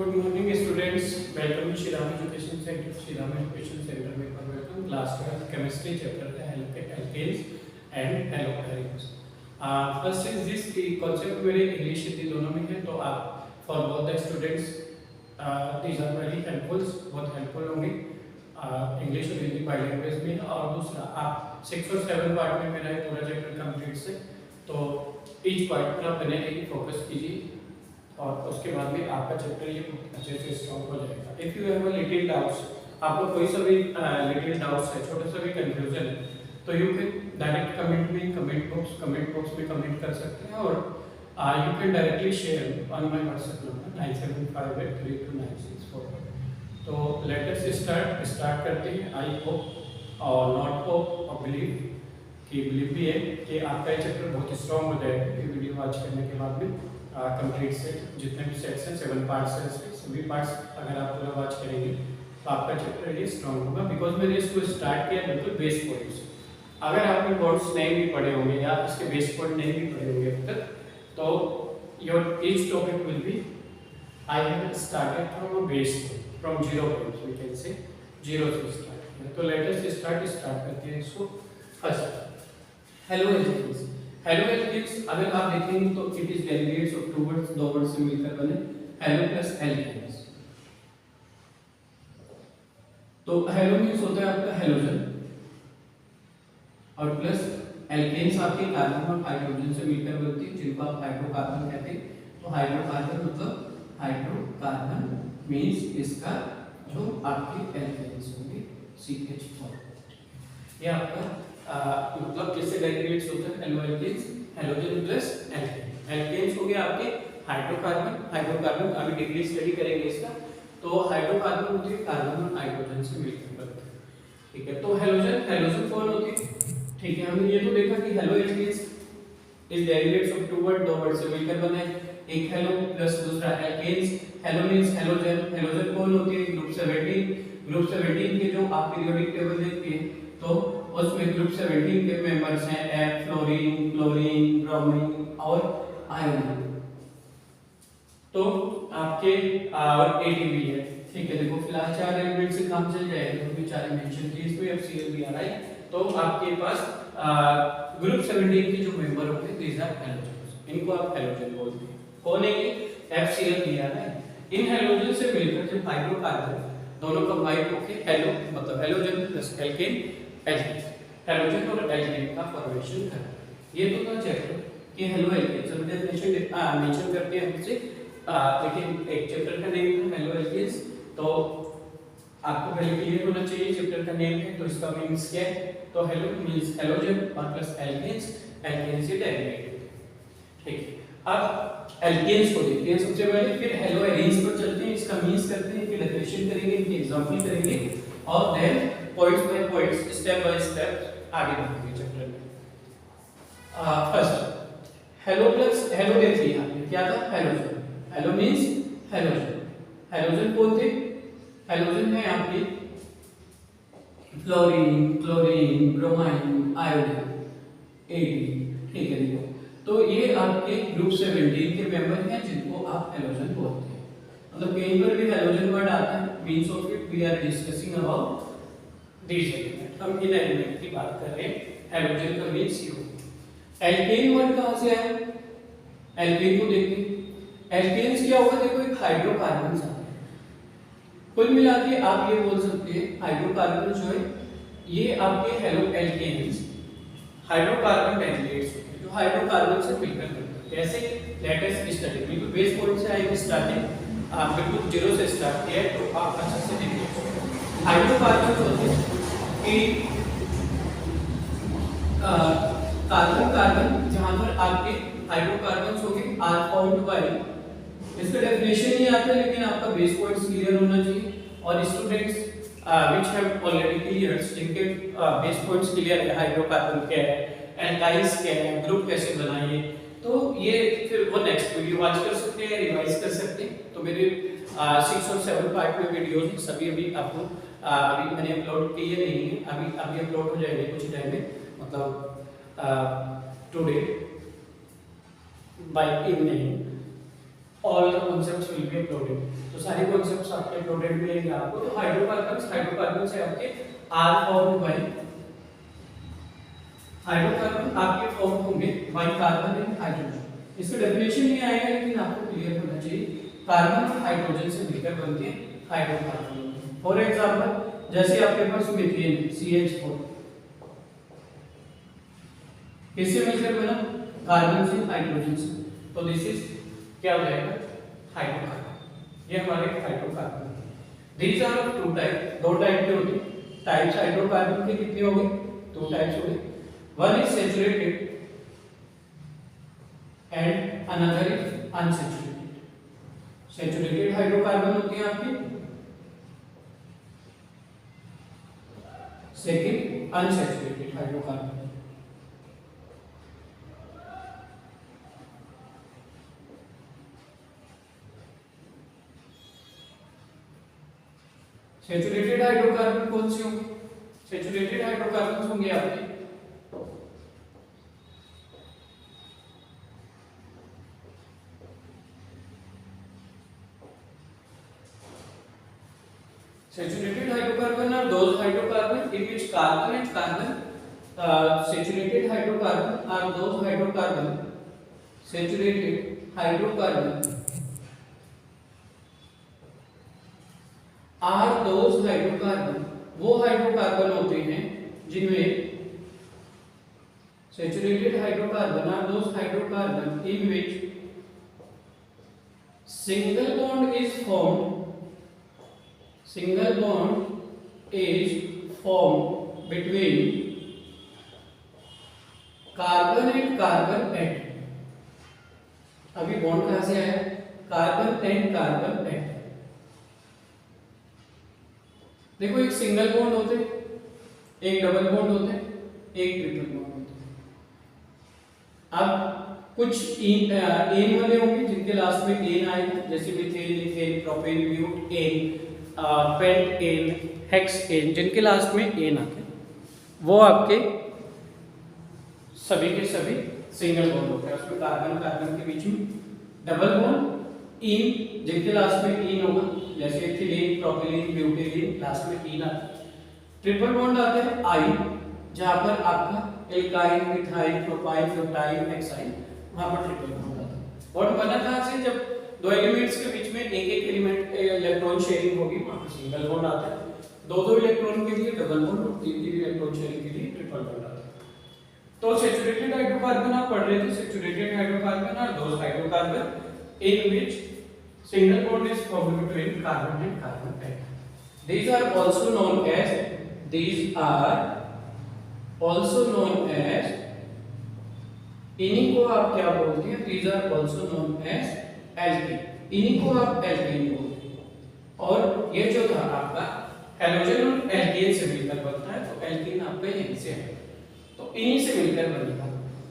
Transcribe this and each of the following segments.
Good morning students. Welcome to Shriram Education Center. Shriram Education Center में welcome class 12 chemistry chapter का alkanes and alkanes. First is this कि concept मेरे English Hindi दोनों में है तो आप for both the students these are very helpful, बहुत helpful होंगे English और हिंदी बाइलैंग्वेज में। और दूसरा आप 6 और 7 पार्ट में मेरा पूरा चैप्टर कंप्लीट से तो each पार्ट पर आप बने रहिए, फोकस कीजिए और उसके बाद में आपका चैप्टर ये अच्छे से स्ट्रॉन्ग हो जाएगा। If you have a little doubts, आपको कोई सा भी लिटिल डाउट्स है, छोटा सा भी कंफ्यूजन है तो यू कैन डायरेक्ट कमेंट में कमेंट बॉक्स में कमेंट कर सकते हैं और you can directly share on my WhatsApp number 9758329644। तो लेट अस स्टार्ट करते हैं। आई होप और नॉट होप और बिलीव भी है कि आपका ये चैप्टर बहुत स्ट्रॉन्ग हो जाएगा। ये वीडियो वॉच करने के बाद में कंप्लीट सेट जितने भी सेट्स हैं 7 पार्ट्स हैं, सभी पार्ट्स अगर आप पूरा वॉच करेंगे तो आपका चैप्टर ये स्ट्रॉन्ग होगा। बिकॉज मैंने इसको स्टार्ट किया बिल्कुल बेस पॉइंट से। अगर आपने कोड्स नहीं भी पढ़े होंगे या इसके बेस पॉइंट नहीं भी पढ़े होंगे अब तक तो your each topic will be I have started from a base from 0 points, we can say 0 से स्टार्ट। तो लेट अस स्टार्ट करते हैं इसको। First haloalkanes. Haloalkanes अगर आप देखेंगे तो it is derivatives of two words, दो वर्ड से मिलकर बने हेलो प्लस एल्केन्स। तो हेलो मींस होता है आपका हेलोजन और प्लस एल्केन्स आपके कार्बन और हाइड्रोजन से मिलकर बनती है जिनको आप हाइड्रोकार्बन कहते हैं। तो हाइड्रोकार्बन मतलब हाइड्रोकार्बन मींस इसका जो आपके एल्केन्स होंगे CH4। ये आपका मतलब किससे डेरिवेट्स होते हैं haloalkanes, halogen plus alkane. Alkanes हो गया आपके हाइड्रोकार्बन अभी डिग्री स्टडी करेंगे इसका। तो हाइड्रोकार्बन होती है कार्बन और हाइड्रोजन से मिलकर बनते हैं, ठीक है। तो हेलोजन कौन होती है, ठीक है। हमने ये तो देखा कि halo alkanes is derivatives of two word, दो वर्ड से मिलकर बने, एक हेलो प्लस दूसरा एल्केन्स। हेलो मींस हेलोजन कौन होती है ग्रुप 17 के जो आप पीरियोडिक टेबल देखते हैं तो उसमें ग्रुप 17 के मेंबर्स हैं F फ्लोरीन, क्लोरीन, ब्रोमीन और आयोडीन। तो आपके और ATP है, ठीक है। देखो फिलहाल 4 एलिमेंट से काम चल जाएगा तो भी 4 मेंशन किए इसमें FCl भी आ रहा है। तो आपके पास ग्रुप 17 के जो मेंबर होते हैं दीस आर हैलोजन्स, इनको आप हैलोजन बोलते हैं। कौन है ये FCl भी आ रहा है। इन हैलोजन से मिलकर जब हाइड्रोकार्बन दोनों कंबाइन होकर हेलो मतलब हेलोजन प्लस एल्केन हेलोजन और एल्केन का फॉर्मेशन करता है। ये तो था चैप्टर कि हेलो एल्केन्स। अब डेफिनेशन मेंशन करते हैं हमसे। देखिए एक चैप्टर का नेम है हेलो एल्केन्स तो आपको पहले क्लियर होना चाहिए चैप्टर का नेम है तो इसका मींस क्या है। तो हेलो मींस हेलोजन और प्लस एल्केन्स, एल्केन से डेरिवेट, ठीक है। अब एल्केन्स को देखते हैं सबसे पहले, फिर हेलो एरीन्स पर चलते हैं, इसका मींस करते हैं, फिर डेफिनेशन करेंगे, इनके एग्जांपल करेंगे और then points by points step by step आगे बढ़ेंगे चैप्टर में। फर्स्ट हेलो प्लस हेलो देख लिया हमने, क्या था हेलोजन। हेलो मींस हेलोजन कौन थे, हेलोजन है आपके fluorine, chlorine, bromine, iodine, ATP, ठीक है। देखो तो ये आपके ग्रुप 17 के मेंबर हैं जिनको आप हेलोजन बोलते हैं। मतलब कहीं पर भी हेलोजन वर्ड आता है means of it we are discussing about these element. हम इन एलिमेंट की बात कर रहे हैं। हेलोजन का मींस ये होता है। एल्केन वर्ड कहां से आया, एल्केन को देखते हैं। एल्केन्स क्या होगा, देखो एक हाइड्रोकार्बन आता है। कुल मिला के आप ये बोल सकते हैं हाइड्रोकार्बन जो है ये आपके हेलो एल्केन्स हाइड्रोकार्बन डेरिवेट्स होते हैं जो हाइड्रोकार्बन से मिलकर बनते हैं। कैसे, लेट अस स्टडी। बिल्कुल बेस पॉइंट से आएगी स्टार्टिंग, आप बिल्कुल 0 से स्टार्ट किया है तो आप अच्छे से देखिए। हाइड्रोकार्बन होते हैं कि कार्बन जहां पर आपके हाइड्रोकार्बन हो गए आर फाउंड बाय, इसका डेफिनेशन नहीं आता लेकिन आपका बेस पॉइंट्स क्लियर होना चाहिए। और students which have already clear जिनके बेस पॉइंट्स क्लियर है, हाइड्रोकार्बन क्या है, एल्काइल्स क्या है, ग्रुप कैसे बनाइए, तो ये फिर वो नेक्स्ट वीडियो वॉच कर सकते हैं, रिवाइज कर सकते हैं। तो मेरे 6 और 7 पार्ट में वीडियोस सभी अभी आपको अभी मैंने अपलोड किए नहीं है, अभी अपलोड हो जाएंगे कुछ टाइम में, मतलब today by evening. All the concepts will be uploaded. तो सारे कॉन्सेप्ट्स आपके अपलोडेड मिलेंगे आपको। तो हाइड्रोकार्बन से आपके आर फॉर्म बाय हाइड्रोकार्बन आपके फॉर्म होंगे बाय कार्बन एंड हाइड्रोजन। इसका डेफिनेशन नहीं आएगा लेकिन आपको क्लियर होना चाहिए। कार्बन और हाइड्रोजन से मिलकर बनती है हाइड्रोकार्बन। फॉर एग्जांपल जैसे आपके पास मीथेन CH4 किससे मिलकर बना? कार्बन से हाइड्रोजन से। तो दिस इज क्या हो जाएगा? हाइड्रोकार्बन। ये हमारे hydrocarbon. These are of two type, दो टाइप के होते हैं। टाइप्स हाइड्रोकार्बन के कितने हो गए? टू टाइप्स हो गए। One is saturated and another is unsaturated. Saturated hydrocarbon होते हैं आपके, second unsaturated hydrocarbon. Saturated hydrocarbon कौन से होंगे? सैचुरेटेड हाइड्रोकार्बन होंगे आपके saturated hydrocarbon are those hydrocarbon in which carbon and carbon saturated hydrocarbon are those hydrocarbon saturated hydrocarbon are those hydrocarbon वो hydrocarbon होते हैं जिनमें saturated hydrocarbon are those hydrocarbon in which single bond is formed between carbon and carbon atom. अभी bond कहां से आया? Carbon and carbon atom. देखो एक सिंगल बॉन्ड होते, एक डबल बॉन्ड होते, एक ट्रिपल बॉन्ड होते। अब कुछ एन वाले होंगे जिनके लास्ट में एन आएगा, जैसे methane, ethane, propane, butane, pentane, hexane, जिनके लास्ट में एन आते हैं वो आपके सभी के सभी सिंगल बॉन्ड होते हैं। उसमें कार्बन कार्बन के बीच में डबल बॉन्ड इन, जिनके लास्ट में इन होगा, जैसे इथिलीन, प्रोपिलीन, ब्यूटेलीन, लास्ट में इन आता है। ट्रिपल बॉन्ड आते हैं आई, जहां पर आपका alkyne, methyl, propyl, butyl, hexyl, वहां पर ट्रिपल बॉन्ड आता है। बॉन्ड बना कहां से? जब दो एलिमेंट्स के बीच में एक एक एलिमेंट इलेक्ट्रॉन शेयरिंग होगी, वहां पर सिंगल बॉन्ड आता है। दो इलेक्ट्रॉन के लिए डबल बॉन्ड और तीन इलेक्ट्रॉन शेयरिंग के लिए ट्रिपल बॉन्ड आता है। तो सैचुरेटेड हाइड्रोकार्बन आप पढ़ रहे थे। Saturated hydrocarbon are those hydrocarbon in which single bond is formed between carbon and carbon atom. These are also known as इन्हीं को आप क्या बोलते हैं? These are also known as alkene. इन्हीं को आप एल्केन बोलते हैं। और ये जो था आपका हैलोजन और एल्केन से मिलकर बनता है, तो एल्केन आपका यहीं से है, तो इन्हीं से मिलकर बनेगा।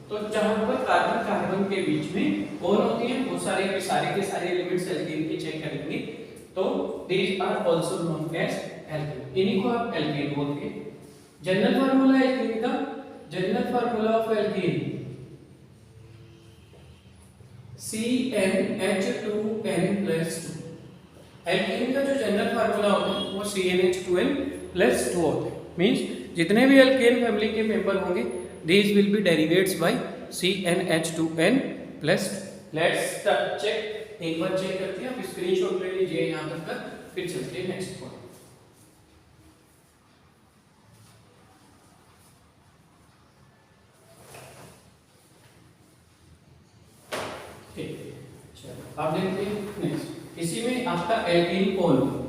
तो जहां पर कार्बन कार्बन के बीच में कौन होती है? वो सारे के सारे एलिमेंट्स एल्केन के चेक करेंगे, तो these are also known as alkane. इन्हीं को आप एल्केन बोलते हैं। जनरल फार्मूला एल्केन का, general formula of alkane CnH2n+2। Alkane का जो जनरल फार्मूला होता है वो CnH2n+2 होता है। मींस जितने भी एल्केन फैमिली के मेंबर होंगे, these will be derivatives by CnH2n+। Let's check, एक बार चेक करते हैं। आप स्क्रीनशॉट ले लीजिए यहां तक का, फिर चलते हैं नेक्स्ट पॉइंट। ठीक, चलो आप देखते हैं नेक्स्ट। इसी में आपका एल्केन कौन है?